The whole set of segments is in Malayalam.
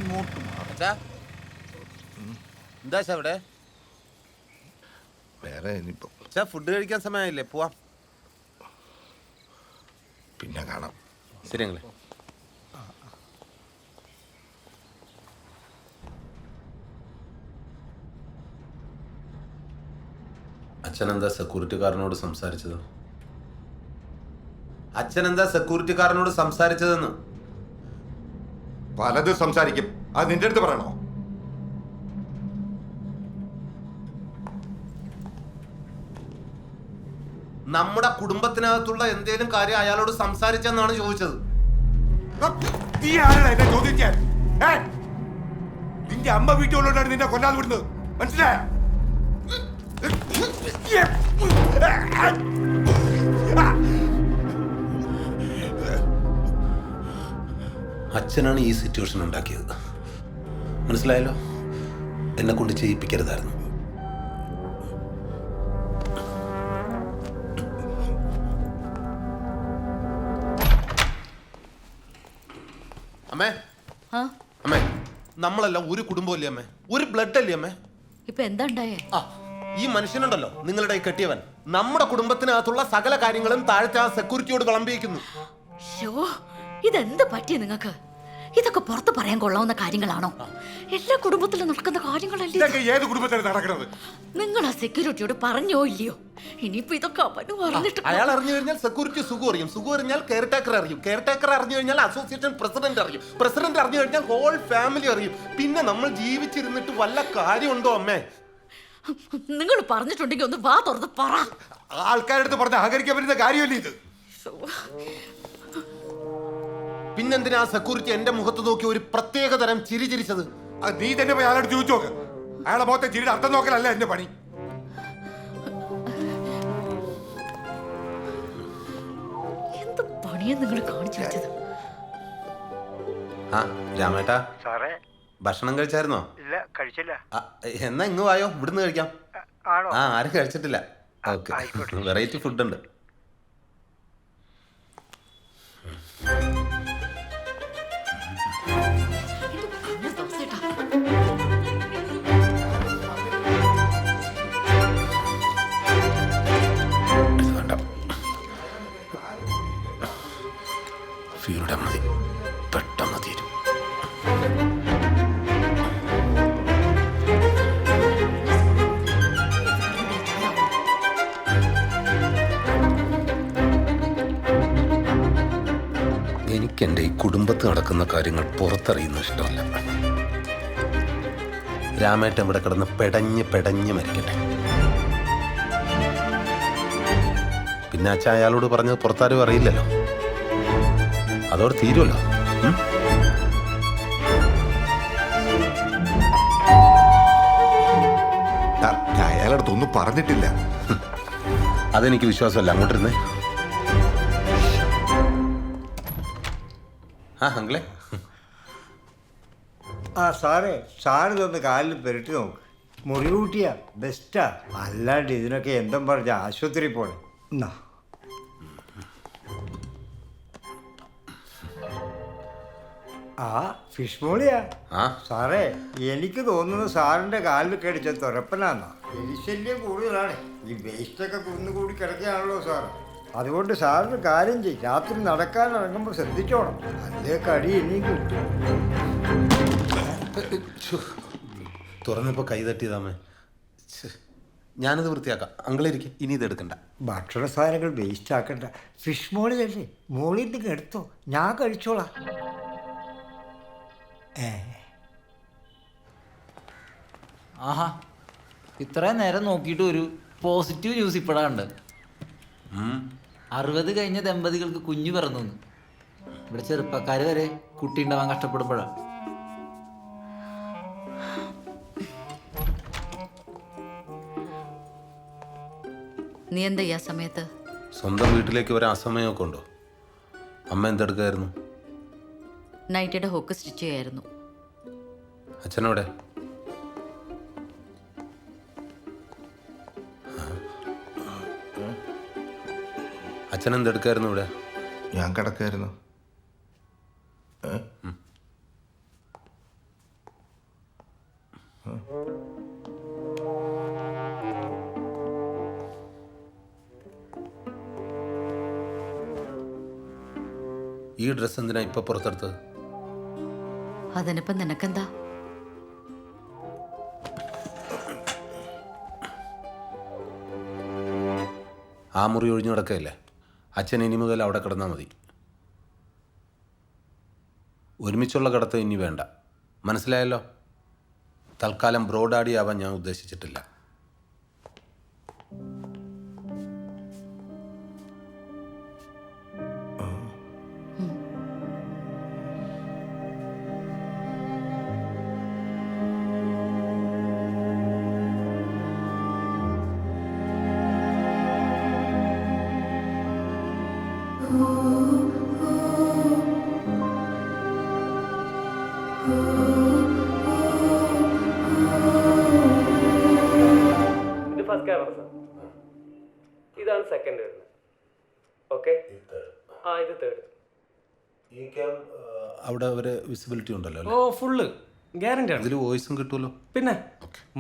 ഇങ്ങോട്ട് എന്താ അവിടെ വേറെ ഇനിയിപ്പോ ഫുഡ് കഴിക്കാൻ സമയമായില്ലേ? പോവാം. പിന്നെ കാണാം. ശരി ഞങ്ങളെ. അച്ഛനെന്താ സെക്യൂരിറ്റിക്കാരനോട് സംസാരിച്ചത്? അച്ഛനെന്താ സെക്യൂരിറ്റിക്കാരനോട് സംസാരിച്ചതെന്ന്? പലതും സംസാരിക്കും. അത് നിന്റെ അടുത്ത് പറയണോ? നമ്മുടെ കുടുംബത്തിനകത്തുള്ള എന്തേലും കാര്യം അയാളോട് സംസാരിച്ചെന്നാണ് ചോദിച്ചത്. നീ ആരാണ് എന്നെ ചോദിക്കാൻ? നിന്റെ അമ്മ വീട്ടുകൊണ്ടാണ് നിന്നെ കൊല്ലാതെ വിടുന്നത്, മനസ്സിലായ? അച്ഛനാണ് ഈ സിറ്റുവേഷൻ ഉണ്ടാക്കിയത്, മനസ്സിലായല്ലോ. എന്നെ കൊണ്ട് ചെയ്യിപ്പിക്കരുതായിരുന്നു. അമ്മേ, അമ്മേ, നമ്മളെല്ലാം ഒരു കുടുംബമല്ലേ അമ്മേ? ഒരു ബ്ലഡ് അല്ലേ അമ്മേ? ഇപ്പൊ എന്താ ഉണ്ടായേ? ഈ മനുഷ്യനുണ്ടല്ലോ, നിങ്ങളുടെ ഈ കെട്ടിയവൻ, നമ്മുടെ കുടുംബത്തിനകത്തുള്ള സകല കാര്യങ്ങളും താഴത്തെ ആ സെക്യൂരിറ്റിയോട് വിളമ്പിയിരിക്കുന്നു. ഇതെന്ത് പറ്റിയ നിങ്ങൾക്ക്? ഇതൊക്കെ പുറത്ത് പറയാൻ കൊള്ളാവുന്ന കാര്യങ്ങളാണോ? എല്ലാ കുടുംബത്തിലും നടക്കുന്ന കാര്യങ്ങളല്ലേ? ഏത് കുടുംബത്തിലാണ് നടക്കുന്നത്? നിങ്ങൾ ആ സെക്യൂരിറ്റിയോട് പറഞ്ഞോ ഇല്ലയോ? ഇനിയിപ്പോ ഇതൊക്കെ അവന് പറഞ്ഞിട്ട് അയാൾ അറിഞ്ഞു കഴിഞ്ഞാൽ സെക്യൂരിറ്റി സുഖം അറിയും, സുഖം അറിഞ്ഞാൽ കെയർ ടേക്കർ അറിയും, കെയർ ടേക്കർ അറിഞ്ഞു കഴിഞ്ഞാൽ അസോസിയേഷൻ പ്രസിഡന്റ് അറിയും, പ്രസിഡന്റ് അറിഞ്ഞു കഴിഞ്ഞാൽ ഹോൾ ഫാമിലി അറിയും. പിന്നെ നമ്മൾ ജീവിച്ചിരുന്നിട്ട് വല്ല കാര്യമുണ്ടോ അമ്മേ? നിങ്ങൾ പറഞ്ഞിട്ടുണ്ടെങ്കിൽ ഒന്ന് വാ തുറന്ന് പറ. ആൾക്കാരുടെ പറഞ്ഞ അഹകരിക്കാൻ പറ്റുന്ന കാര്യമല്ലേ ഇത്? പിന്നെന്തിനാ സെക്യൂരിറ്റി എന്റെ മുഖത്ത് നോക്കി ഒരു പ്രത്യേക തരം ചിരി ചിരിച്ചത്? നീ തന്നെ പോയി അയാളോട് ചോദിച്ചു നോക്ക്. അയാളെ മുഖത്തെ ചിരിയുടെ അർത്ഥം നോക്കലല്ല എന്റെ പണി. എന്ത് പണിയാ നിങ്ങൾ കാണിച്ചു വെച്ചത്? രാമേട്ടാ, സാറേ, ഭക്ഷണം കഴിച്ചായിരുന്നോ? ഇല്ല, കഴിച്ചില്ല. എന്നാ ഇങ്ങ് വായോ, ഇവിടുന്ന് കഴിക്കാം. ആണോ? ആരും കഴിച്ചിട്ടില്ല. ഓക്കെ, വെറൈറ്റി ഫുഡ് ഉണ്ട്. ഫീലുടെ മതി, പെട്ടെന്ന് തീരും. എനിക്കെൻ്റെ ഈ കുടുംബത്ത് നടക്കുന്ന കാര്യങ്ങൾ പുറത്തറിയുന്ന ഇഷ്ടമല്ല. രാമേട്ടൻ ഇവിടെ കിടന്ന് പെടഞ്ഞ് മരിക്കട്ടെ. പിന്നെ അച്ഛൻ അയാളോട് പറഞ്ഞത് പുറത്താരും അറിയില്ലല്ലോ, അതോടെ തീരുമല്ലോ. അയാളടുത്ത് ഒന്നും പറഞ്ഞിട്ടില്ല. അതെനിക്ക് വിശ്വാസമല്ല. അങ്ങോട്ടിരുന്നേ. അങ്കിളെ. സാറേ, സാറിതൊന്ന് കാലിൽ പെരട്ടി നോക്ക്. മുറി കൂട്ടിയാ ബെസ്റ്റാ. അല്ലാണ്ട് ഇതിനൊക്കെ എന്തും പറഞ്ഞ ആശുപത്രി പോണേ. എന്നാ ഫിഷ് മോളിയാ സാറേ. എനിക്ക് തോന്നുന്നു സാറിന്റെ കാലിൽ കടിച്ച തുരപ്പനാന്നാ. എലിശല്യം കൂടുതലാണ്. ഈ വേസ്റ്റൊക്കെ കുന്നുകൂടി കിടക്കുകയാണല്ലോ സാർ. അതുകൊണ്ട് സാറിന് കാര്യം ചെയ്യും, രാത്രി നടക്കാൻ ഇറങ്ങുമ്പോൾ ശ്രദ്ധിച്ചോണം, അതേ കടി ഇനിയും കിട്ടും. തുറന്നപ്പോ കൈ തട്ടിയതാമേ. ഞാനത് വൃത്തിയാക്കാം. അങ്കിളിരിക്കും, ഇനി ഇത് എടുക്കണ്ട. ഭക്ഷണ സാധനങ്ങൾ വേസ്റ്റ് ആക്കണ്ട. ഫിഷ് മോളിലല്ലേ, മോളിൽ നിന്ന് എടുത്തോ, ഞാൻ കഴിച്ചോളാം. ആഹാ, ഇത്രയും നേരം നോക്കിയിട്ട് ഒരു പോസിറ്റീവ് ന്യൂസ് ഇപ്പോഴാണ് കണ്ടത്. 60 കഴിഞ്ഞ ദമ്പതികൾക്ക് കുഞ്ഞു പിറന്നു. ഇവിടെ ചെറുപ്പക്കാർ വരെ കുട്ടി ഉണ്ടാവാൻ കഷ്ടപ്പെടുമ്പോഴാണ്. നീ എന്താ ഈ സമയത്ത്? സ്വന്തം വീട്ടിലേക്ക് വരാൻ അസമയമൊക്കെ ഉണ്ടോ? അമ്മ എന്തെടുക്കായിരുന്നു? നൈറ്റിയുടെ ഹോക്ക് സ്റ്റിച്ച് ചെയ്യായിരുന്നു. അച്ഛനോടെ? അച്ഛൻ എന്തെടുക്കായിരുന്നു ഇവിടെ? ഞാൻ കിടക്കായിരുന്നു. ഈ ഡ്രസ്സ് എന്തിനാ ഇപ്പൊ പുറത്തെടുത്തത്? അതിനിപ്പം നിനക്കെന്താ? ആ മുറി ഒഴിഞ്ഞു കിടക്കയില്ലേ, അച്ഛൻ ഇനി മുതൽ അവിടെ കിടന്നാൽ മതി. ഒരുമിച്ചുള്ള കിടത്ത് ഇനി വേണ്ട, മനസ്സിലായല്ലോ? തൽക്കാലം ബ്രോഡാഡി ആവാൻ ഞാൻ ഉദ്ദേശിച്ചിട്ടില്ല. ഇത് ഫസ്റ്റ് ക്യാമറ സാർ, ഇതാണ് സെക്കൻഡ് വരുന്നത്. ഓക്കെ, ആ ഇത് തേർഡ്. ഈ ക്യാം അവിടെ ഒരു വിസിബിലിറ്റി ഉണ്ടല്ലോ ഓ ഫുള്ള് ഗ്യാരണ്ടി ആണ്. ഇതിൽ വോയിസും കിട്ടുമല്ലോ. പിന്നെ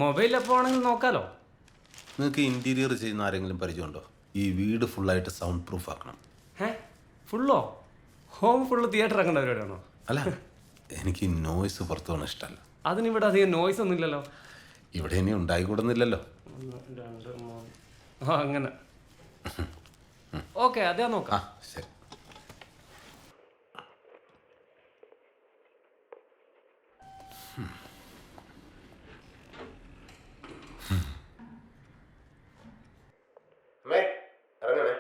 മൊബൈൽ എപ്പോൾ ആണെങ്കിൽ നോക്കാലോ. നിങ്ങൾക്ക് ഇൻറ്റീരിയർ ചെയ്യുന്ന ആരെങ്കിലും പരിചയമുണ്ടോ? ഈ വീട് ഫുള്ളായിട്ട് സൗണ്ട് പ്രൂഫ് ആക്കണം. ഫുള്ളോ? ഹോം ഫുള്ള് തിയേറ്റർ ആക്കേണ്ട പരിപാടിയാണോ? അല്ല, എനിക്ക് നോയ്സ് പുറത്തു പോകണം ഇഷ്ടമല്ല. അതിനിവിടെ അധികം നോയ്സ് ഒന്നും ഇല്ലല്ലോ. ഇവിടെ ഇനി ഉണ്ടായിക്കൂടുന്നില്ലല്ലോ. 1 2 3 ആ അങ്ങനെ. ഓക്കെ, അതേ നോക്കാം. ആ ശരി. ഇറങ്ങണേ.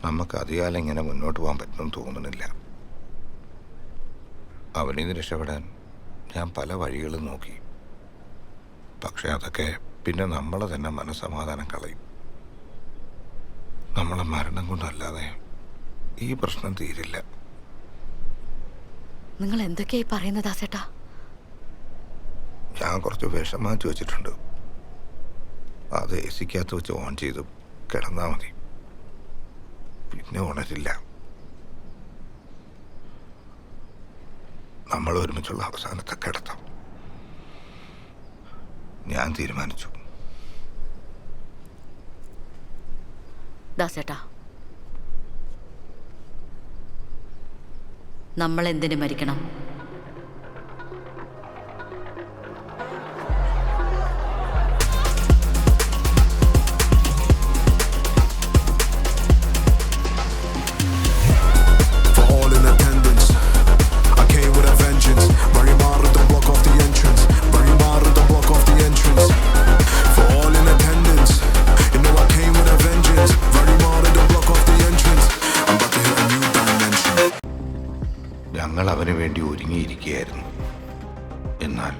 നമുക്ക് അധികാലം ഇങ്ങനെ മുന്നോട്ട് പോകാൻ പറ്റുമെന്ന് തോന്നുന്നില്ല. അവനിൽ നിന്ന് രക്ഷപ്പെടാൻ ഞാൻ പല വഴികളും നോക്കി. പക്ഷെ അതൊക്കെ പിന്നെ നമ്മളെ തന്നെ മനസ്സമാധാനം കളയും. നമ്മളെ മരണം കൊണ്ടല്ലാതെ ഈ പ്രശ്നം തീരില്ല. നിങ്ങൾ എന്തൊക്കെയായി പറയുന്നത് ദാസേട്ടാ? ഞാൻ കുറച്ച് വിഷം മാറ്റി വെച്ചിട്ടുണ്ട്. അത് എസിക്കകത്ത് വെച്ച് ഓൺ ചെയ്ത് കിടന്നാൽ മതി, പിന്നെ ഉണരില്ല. നമ്മൾ ഒരുമിച്ചുള്ള അവസാനത്തെ കിടത്തം ഞാൻ തീരുമാനിച്ചു. ദാസേട്ടാ, നമ്മൾ എന്തിനു മരിക്കണം? ഞങ്ങൾ അവന് വേണ്ടി ഒരുങ്ങിയിരിക്കുകയായിരുന്നു. എന്നാൽ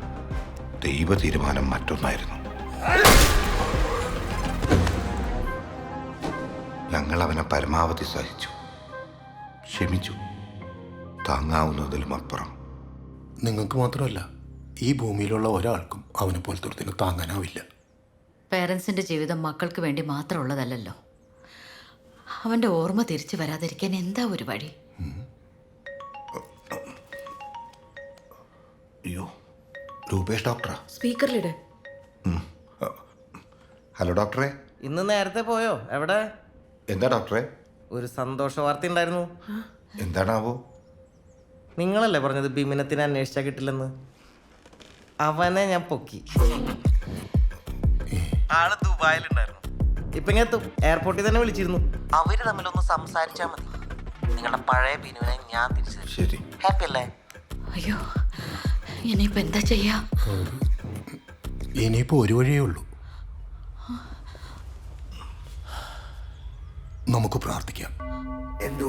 ദൈവ തീരുമാനം മറ്റൊന്നായിരുന്നു. ഞങ്ങൾ അവനെ പരമാവധി സഹിച്ചു, ക്ഷമിച്ചു, താങ്ങാവുന്നതിലും അപ്പുറം. നിങ്ങൾക്ക് മാത്രമല്ല, ഈ ഭൂമിയിലുള്ള ഒരാൾക്കും അവനെ പോലത്തെ ഒരുത്തിനെ താങ്ങാനാവില്ല. പേരൻസിന്റെ ജീവിതം മക്കൾക്ക് വേണ്ടി മാത്രമുള്ളതല്ലല്ലോ. അവന്റെ ഓർമ്മ തിരിച്ചു വരാതിരിക്കാൻ എന്താ ഒരു വഴി? അയ്യോ, രൂപേഷ് ഡോക്ടറാ? സ്പീക്കറിലിട്. ഹലോ ഡോക്ടറെ. ഇന്ന് നേരത്തെ പോയോ? എവിടെ? എന്താ ഡോക്ടറെ? ഒരു സന്തോഷ വാർത്ത ഉണ്ടായിരുന്നു. എന്താണാവോ? നിങ്ങളല്ലേ പറഞ്ഞത് ബിമിനത്തിനെ അന്വേഷിച്ചാൽ കിട്ടില്ലെന്ന്? അവനെ ഞാൻ പൊക്കി. ആള് ദുബായിലുണ്ടായിരുന്നു. ഇപ്പൊ ഇങ്ങനെ എത്തും. എയർപോർട്ടിൽ തന്നെ വിളിച്ചിരുന്നു. അവര് തമ്മിലൊന്ന് സംസാരിച്ചാൽ മതി. നിങ്ങളുടെ പഴയ ബിനുവിനെ ഞാൻ തിരിച്ചു. ശരി. ഹാപ്പി അല്ലേ? അയ്യോ, ഇനിയിപ്പോ എന്താ ചെയ്യാ? ഇനിയിപ്പോ ഒരു വഴിയേ ഉള്ളൂ. നമുക്ക് പ്രാർത്ഥിക്കാം. എന്തോ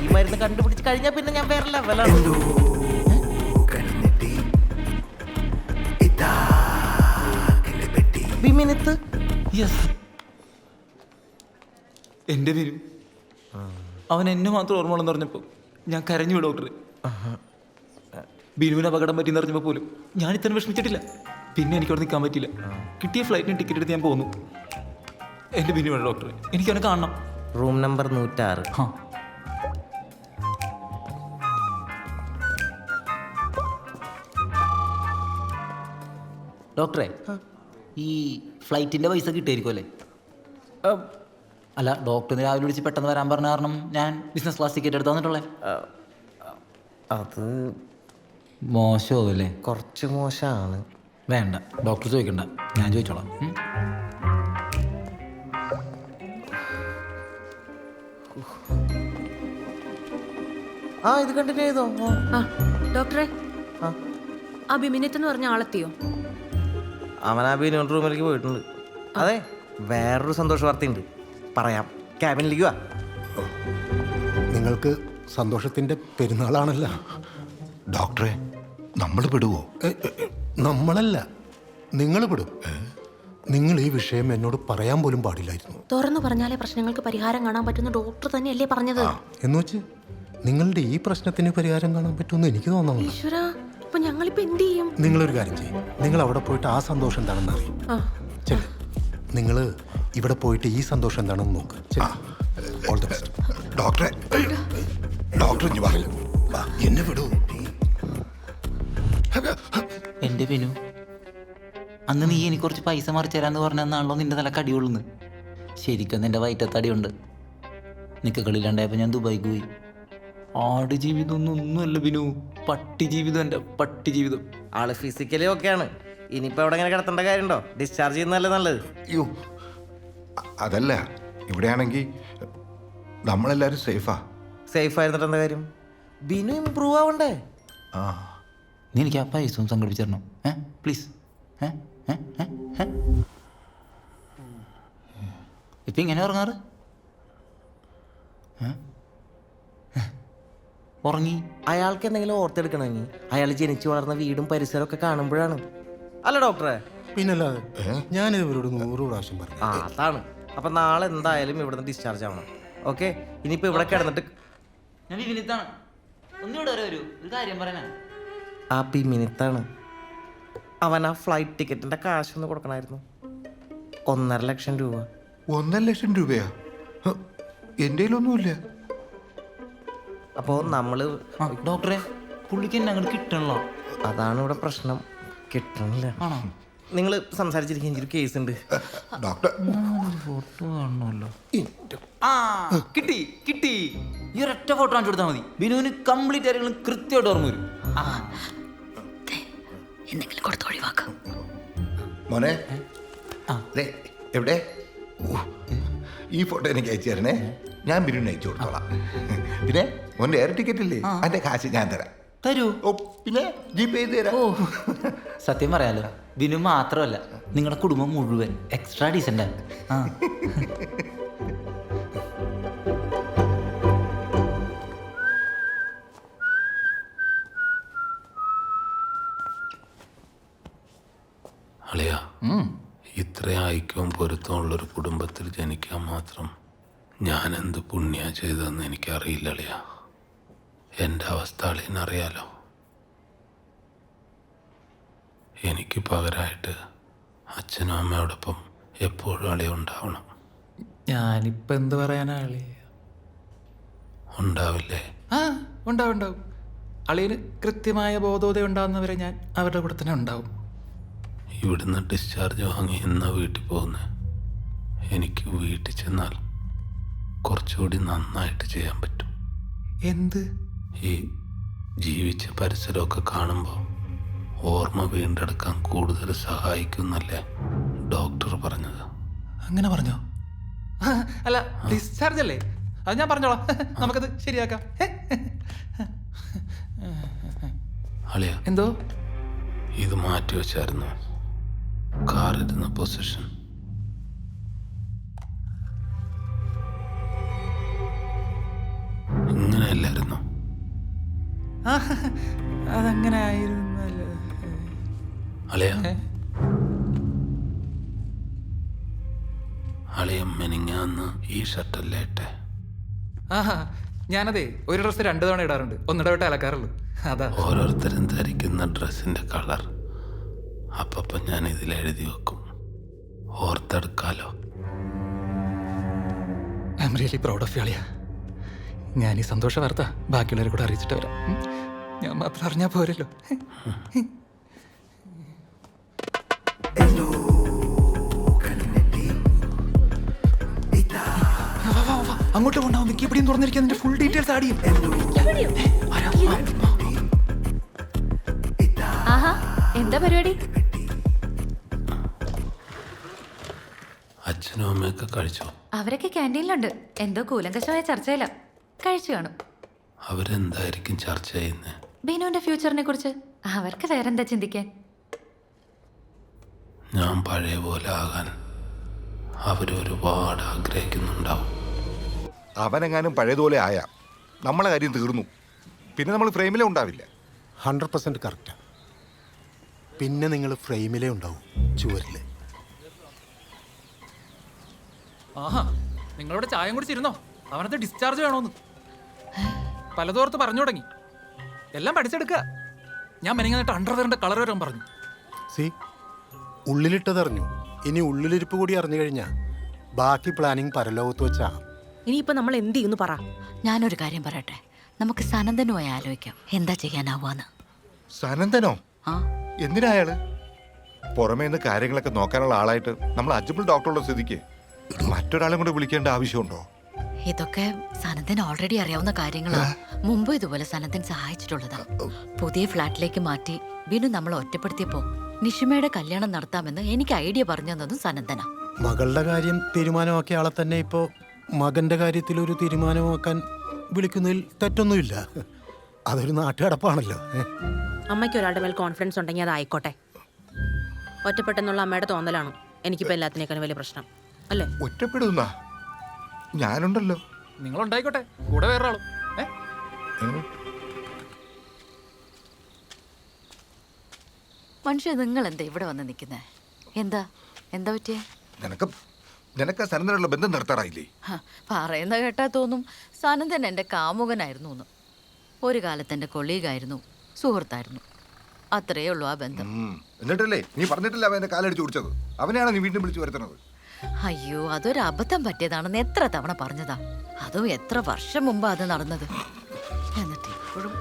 ഈ മരുന്ന് കണ്ടുപിടിച്ച് കഴിഞ്ഞാൽ പിന്നെ ഞാൻ വേറെ ലെവലാണ്. ബിമിനത്ത് യെസ്, എൻ്റെ ബിനു. അവൻ എന്നെ മാത്രം ഓർമ്മയുള്ളെന്ന് പറഞ്ഞപ്പോൾ ഞാൻ കരഞ്ഞു ഡോക്ടറെ. ബിനുവിന് അപകടം പറ്റിയെന്ന് അറിഞ്ഞപ്പോൾ പോലും ഞാൻ ഇത്ര വിഷമിച്ചിട്ടില്ല. പിന്നെ എനിക്കവിടെ നിൽക്കാൻ പറ്റില്ല. കിട്ടിയ ഫ്ലൈറ്റിന് ടിക്കറ്റ് എടുത്ത് ഞാൻ പോന്നു. എൻ്റെ ബിനു വേണം ഡോക്ടറെ, എനിക്കവനെ കാണണം. Room number 106. ആ, ഡോക്ടറെ, ഈ ഫ്ലൈറ്റിൻ്റെ പൈസ കിട്ടിയായിരിക്കും അല്ലേ? അല്ല, ഡോക്ടറിന് രാവിലെ വിളിച്ച് പെട്ടെന്ന് വരാൻ പറഞ്ഞ കാരണം ഞാൻ ബിസിനസ് ക്ലാസ് ടിക്കറ്റ് എടുത്ത് തന്നിട്ടുള്ളേ. അത് മോശമാവും അല്ലേ? കുറച്ച് മോശമാണ്. വേണ്ട, ഡോക്ടർ ചോദിക്കണ്ട, ഞാൻ ചോദിച്ചോളാം. ആ, ഇത് കണ്ടിന്യൂ ചെയ്തോ. ആ ഡോക്ടറെ, ആ. ആ ബിമിനിത്ത് എന്ന് പറഞ്ഞ ആളെത്തിയോ? അവൻ ആ ബിനു റൂമിലേക്ക് പോയിട്ടുണ്ട്. അതെ, വേറൊരു സന്തോഷ വാർത്തയുണ്ട്, പറയാം. ക്യാബിനിലേക്ക് വാ. നിങ്ങൾക്ക് സന്തോഷത്തിൻ്റെ പെരുന്നാളാണല്ലോ. ഡോക്ടറെ, നമ്മൾ പെടുവോ? നമ്മളല്ല, നിങ്ങൾ പെടും. നിങ്ങൾ ഈ വിഷയം എന്നോട് പറയാൻ പോലും പാടില്ലായിരുന്നു. തുറന്നു പറഞ്ഞാലേ പ്രശ്നങ്ങൾക്ക് പരിഹാരം കാണാൻ പറ്റുന്ന ഡോക്ടർ തന്നെയല്ലേ പറഞ്ഞത്? എന്ന് വെച്ച് നിങ്ങളുടെ ഈ പ്രശ്നത്തിന് പരിഹാരം കാണാൻ പറ്റുമെന്ന് എനിക്ക് തോന്നുന്നു. ഈശ്വരാ, അപ്പൊ ഞങ്ങളിപ്പോ എന്ത് ചെയ്യും? നിങ്ങളൊരു കാര്യം ചെയ്യും, നിങ്ങൾ അവിടെ പോയിട്ട് ആ സന്തോഷം എന്താണെന്ന് അറിയും. ശരി, നിങ്ങൾ ഇവിടെ പോയിട്ട് ഈ സന്തോഷം എന്താണെന്ന് നോക്ക്. All the best. ഡോക്ടറെ, ഡോക്ടർ ഇനി പറയൂ, എന്നെ വിടൂ. എൻ്റെ ബിനു, അന്ന് നീ എനിക്ക് കുറച്ച് പൈസ മറിച്ച് തരാമെന്ന് പറഞ്ഞാണല്ലോ നിന്റെ തല കടിയുള്ളൂന്ന്. ശരിക്കും നിന്റെ വയറ്റത്തടിയുണ്ട്. നിക്കക്കളില്ലാണ്ടായപ്പോൾ ഞാൻ ദുബായിക്ക് പോയി. ആട് ജീവിതം ഒന്നുമല്ല ബിനു, പട്ടി ജീവിതം. എൻ്റെ പട്ടി ജീവിതം. ആള് ഫിസിക്കലി ഓക്കെയാണ്. ഇനിയിപ്പോൾ എവിടെ ഇങ്ങനെ കിടത്തേണ്ട കാര്യമുണ്ടോ? ഡിസ്ചാർജ് ചെയ്യുന്നതല്ലേ നല്ലത്. അയ്യോ, അതല്ല, ഇവിടെയാണെങ്കിൽ നമ്മളെല്ലാവരും സേഫാ. സേഫ് ആയിരുന്നിട്ട് എന്താ കാര്യം? ബിനു ഇമ്പ്രൂവ് ആവണ്ടേ? നീ എനിക്ക് ആ പൈസ ഒന്ന് സംഘടിപ്പിച്ചു തരണം, പ്ലീസ്. ഇപ്പം ഇങ്ങനെ ഉറങ്ങാറ്? ഉറങ്ങി. അയാൾക്ക് എന്തെങ്കിലും ഓർത്തെടുക്കണമെങ്കിൽ അയാൾ ജനിച്ചു വളർന്ന വീടും പരിസരവും ഒക്കെ കാണുമ്പോഴാണ്. അല്ല ഡോക്ടറെ? പിന്നല്ലാതെ ഞാനിത് ഇവരോട് 100 പ്രാവശ്യം പറഞ്ഞു. ആ, അതാണ്. അപ്പം നാളെ എന്തായാലും ഇവിടുന്ന് ഡിസ്ചാർജ് ആവണം. ഓക്കെ, ഇനിയിപ്പോൾ ഇവിടെ കിടന്നിട്ട്. ഞാൻ വിനിത്താണ്, ഒന്നിവിടെ വരെ വരൂ, ഒരു കാര്യം പറയാനാ. ആ പിമിനിത്താണ്. അവൻ ആ ഫ്ലൈറ്റ് ടിക്കറ്റിൻ്റെ കാശൊന്ന് കൊടുക്കണമായിരുന്നു. 1.5 ലക്ഷം രൂപ. 1.5 ലക്ഷം രൂപയാ? എൻ്റെ കയ്യിലൊന്നുമില്ല. അപ്പോൾ നമ്മൾ ഡോക്ടറെ, പുള്ളിക്ക് എന്നെ അങ്ങോട്ട് കിട്ടണല്ലോ. അതാണ് ഇവിടെ പ്രശ്നം, കിട്ടണില്ല. ആണോ? നിങ്ങൾ സംസാരിച്ചിരിക്കും, എനിക്കൊരു കേസ് ഉണ്ട്. ഡോക്ടർ, ഫോട്ടോ കാണണമല്ലോ. ആ, കിട്ടി കിട്ടി. ഈ ഒരൊറ്റ ഫോട്ടോ കാണിച്ചു കൊടുത്താൽ മതി. ബിനുവിന് കംപ്ലീറ്റ് കാര്യങ്ങളും കൃത്യമായിട്ട് ഓർമ്മ വരും. എന്തെങ്കിലും കൊടുത്ത് ഒഴിവാക്കാം. മോനെ, എവിടെ? ഈ ഫോട്ടോ എനിക്ക് അയച്ചു തരണേ, ഞാൻ ബിരുവിന് അയച്ചു കൊടുത്തോളാം. പിന്നെ മോൻ്റെ എയർ ടിക്കറ്റ് ഇല്ലേ, അതിൻ്റെ കാശ് ഞാൻ തരാം. തരൂ? ഓ, പിന്നെ ജിപേ ചെയ്ത് തരാം. ഓ, സത്യം പറയാലോ, ബിനു മാത്രമല്ല നിങ്ങളുടെ കുടുംബം മുഴുവൻ എക്സ്ട്രാ ഡീസൻ്റാ. ആ, അളിയ, ഇത്രയും ഐക്യവും പൊരുത്തമുള്ളൊരു കുടുംബത്തിൽ ജനിക്കാൻ മാത്രം ഞാൻ എന്ത് പുണ്യ ചെയ്തതെന്ന് എനിക്കറിയില്ല അളിയ. എൻ്റെ അവസ്ഥ അളിയനറിയാലോ. എനിക്ക് പകരമായിട്ട് അച്ഛനും അമ്മയോടൊപ്പം എപ്പോഴും അളിയ ഉണ്ടാവണം. ഞാനിപ്പോൾ എന്ത് പറയാനാ അളി? ഉണ്ടാവില്ലേ? ആ, ഉണ്ടാവും. അളിയന് കൃത്യമായ ബോധോദയം ഉണ്ടാകുന്നവരെ ഞാൻ അവരുടെ കൂടെ തന്നെ ഉണ്ടാവും. ഇവിടുന്ന് ഡിസ്ചാർജ് വാങ്ങി എന്നാ വീട്ടിൽ പോകുന്നത്? എനിക്ക് വീട്ടിൽ ചെന്നാൽ കുറച്ചുകൂടി നന്നായിട്ട് ചെയ്യാൻ പറ്റും. എന്ത്? ഈ ജീവിച്ച പരിസരമൊക്കെ കാണുമ്പോൾ ഓർമ്മ വീണ്ടെടുക്കാൻ കൂടുതൽ സഹായിക്കുന്നല്ലേ ഡോക്ടർ പറഞ്ഞത്? അങ്ങനെ പറഞ്ഞോ? അല്ല, ഡിസ്ചാർജ് അല്ലേ? അത് ഞാൻ പറഞ്ഞോളാം, നമുക്കത് ശരിയാക്കാം. അളിയ, എന്തോ? ഇത് മാറ്റി വെച്ചായിരുന്നു കാറിരുന്ന പൊസിഷൻ. ഇങ്ങനെയല്ലായിരുന്നു? അതങ്ങനെ ആയിരുന്നല്ലോ അളിയ, മെനിങ്ങാന്ന് ഈ ഷർട്ടല്ലേ ഇട്ടെ? ആഹാ, ഞാനതേ ഒരു ഡ്രസ്സ് 2 തവണ ഇടാറുണ്ട്, ഒന്നിടവിട്ട് അലക്കാറുള്ളൂ. അതാ. ഓരോരുത്തരും ധരിക്കുന്ന ഡ്രസ്സിന്റെ കളർ അപ്പം ഞാൻ ഇതിൽ എഴുതി വെക്കും, ഓർത്തെടുക്കാലോ. I am really proud of you അളിയ. ഞാൻ ഈ സന്തോഷ വാർത്ത ബാക്കിയുള്ളവരെ കൂടെ അറിയിച്ചിട്ട് വരാം. ഞാൻ മാത്രം അറിഞ്ഞാൽ പോരല്ലോ. അങ്ങോട്ട് കൊണ്ടാവും. മിക്കി എവിടെയും തുറന്നിരിക്കാൻ നിന്റെ ഫുൾ ഡീറ്റെയിൽസ് ആഡ് ചെയ്യും. ആഹാ, എന്താ പരിപാടി? അച്ഛനും അമ്മയൊക്കെ കഴിച്ചോ? അവരൊക്കെ ക്യാൻറ്റീനിലുണ്ട്. എന്തോ കൂലങ്കശമായ ചർച്ചയില്ല. കഴിച്ചു കാണും. അവരെന്തായിരിക്കും ചർച്ച ചെയ്യുന്നത്? ബിനുവിന്റെ ഫ്യൂച്ചറിനെ കുറിച്ച്. അവർക്ക് വേറെന്താ ചിന്തിക്കാൻ? ഞാൻ പഴയ പോലെ ആകാൻ അവരൊരുപാട് ആഗ്രഹിക്കുന്നുണ്ടാവും. അവനെങ്ങാനും പഴയതുപോലെ ആയ നമ്മളെ കാര്യം തീർന്നു. പിന്നെ നമ്മൾ ഫ്രെയിമിലേ ഉണ്ടാവില്ല. 100% കറക്റ്റാ. പിന്നെ നിങ്ങൾ ഫ്രെയിമിലേ ഉണ്ടാവും, ചുവരില്. ആഹാ, നിങ്ങളോട് ചായം കുടിച്ചിരുന്നോ? അവനത് ഡിസ്ചാർജ് വേണോന്ന് പലതോർത്ത് പറഞ്ഞു തുടങ്ങി. എല്ലാം പഠിച്ചെടുക്കുക. ഞാൻ മെനിങ്ങാന്നിട്ട് അണ്ടർവെയറിന്റെ കളർ വരാൻ പറഞ്ഞു. സി, ഉള്ളിലിട്ടതറിഞ്ഞു. ഇനി ഉള്ളിലിരിപ്പ് കൂടി അറിഞ്ഞു കഴിഞ്ഞാൽ ബാക്കി പ്ലാനിങ് പരലോകത്ത് വെച്ചാ. ഇനിയിപ്പോ നമ്മൾ എന്ത് ചെയ്യുന്നു പറ. ഞാനൊരു കാര്യം പറയട്ടെ, നമുക്ക് സനന്ദനുമായി ആലോചിക്കാം എന്താ ചെയ്യാനാവാന്ന്. സനന്ദനോ? ആ, എന്തിനാ അയാള്? പുറമേ നിന്ന് കാര്യങ്ങളൊക്കെ നോക്കാനുള്ള ആളായിട്ട് നമ്മൾ അജ്മൽ ഡോക്ടറുള്ള സ്ഥിതിക്ക് മറ്റൊരാളെ കൂടെ വിളിക്കേണ്ട ആവശ്യമുണ്ടോ? ഇതൊക്കെ സനന്ദൻ ഓൾറെഡി അറിയാവുന്ന കാര്യങ്ങളാ. മുമ്പ് ഇതുപോലെ സനന്ദൻ സഹായിച്ചിട്ടുള്ളതാ. പുതിയ ഫ്ലാറ്റിലേക്ക് മാറ്റി ബിനു നമ്മളെ ഒറ്റപ്പെടുത്തിയപ്പോ നിഷിമയുടെ കല്യാണം നടത്താമെന്ന് എനിക്ക് ഐഡിയ പറഞ്ഞു തന്നതും സനന്ദനാ. മകളുടെ കാര്യം തീരുമാനമാക്കിയ ആളെ തന്നെ ഇപ്പോൾ മകന്റെ കാര്യത്തിൽ ഒരു തീരുമാനമാക്കാൻ വിളിക്കുന്നതിൽ തെറ്റൊന്നുമില്ല. അതൊരു നാട്ടുകടപ്പാണല്ലോ. അമ്മയ്ക്ക് ഒരാളുടെ മേൽ കോൺഫിഡൻസ് ഉണ്ടെങ്കിൽ അത് ആയിക്കോട്ടെ. ഒറ്റപ്പെട്ടെന്നുള്ള അമ്മയുടെ തോന്നലാണ് എനിക്കിപ്പോൾ എല്ലാത്തിനേക്കാളും വലിയ പ്രശ്നം അല്ലേ? ഒറ്റപ്പെടുന്ന ഞാനുണ്ടല്ലോ. നിങ്ങളുണ്ടായിക്കോട്ടെ, കൂടെ വേറെ ആളും. മനുഷ്യ, നിങ്ങൾ എന്താ ഇവിടെ വന്ന് നിൽക്കുന്നേ? എന്താ എന്താ പറ്റിയേ? നിനക്ക് സനന്ദനുള്ള ബന്ധം നിർത്താറായില്ലേ? പറയുന്ന കേട്ടാ തോന്നും സനന്ദൻ എൻ്റെ കാമുകനായിരുന്നു എന്ന്. ഒരു കാലത്ത് എൻ്റെ കൊളീഗായിരുന്നു, സുഹൃത്തായിരുന്നു. അത്രയേ ഉള്ളൂ ആ ബന്ധം. എന്നിട്ടല്ലേ നീ പറഞ്ഞിട്ടില്ല അവൻ എന്റെ കാലടിച്ച് കുടിച്ചത്? അവനെയാണോ നീ വീണ്ടും വിളിച്ചു വരുത്തുന്നത്? അയ്യോ, അതൊരു അബദ്ധം പറ്റിയതാണെന്ന് എത്ര തവണ പറഞ്ഞതാ. അതും എത്ര വർഷം മുമ്പാ അത് നടന്നത്. എന്നിട്ട് ഇപ്പോഴും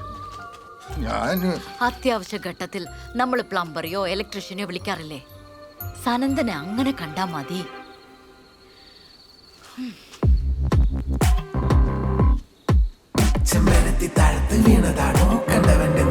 അത്യാവശ്യ ഘട്ടത്തിൽ നമ്മൾ പ്ലംബറിയോ ഇലക്ട്രീഷ്യനെയോ വിളിക്കാറില്ലേ? സനന്ദനെ അങ്ങനെ കണ്ടാ മതി. ചെമ്പരത്തി താഴത്ത് വീണതാണോ കണ്ടവന്റെ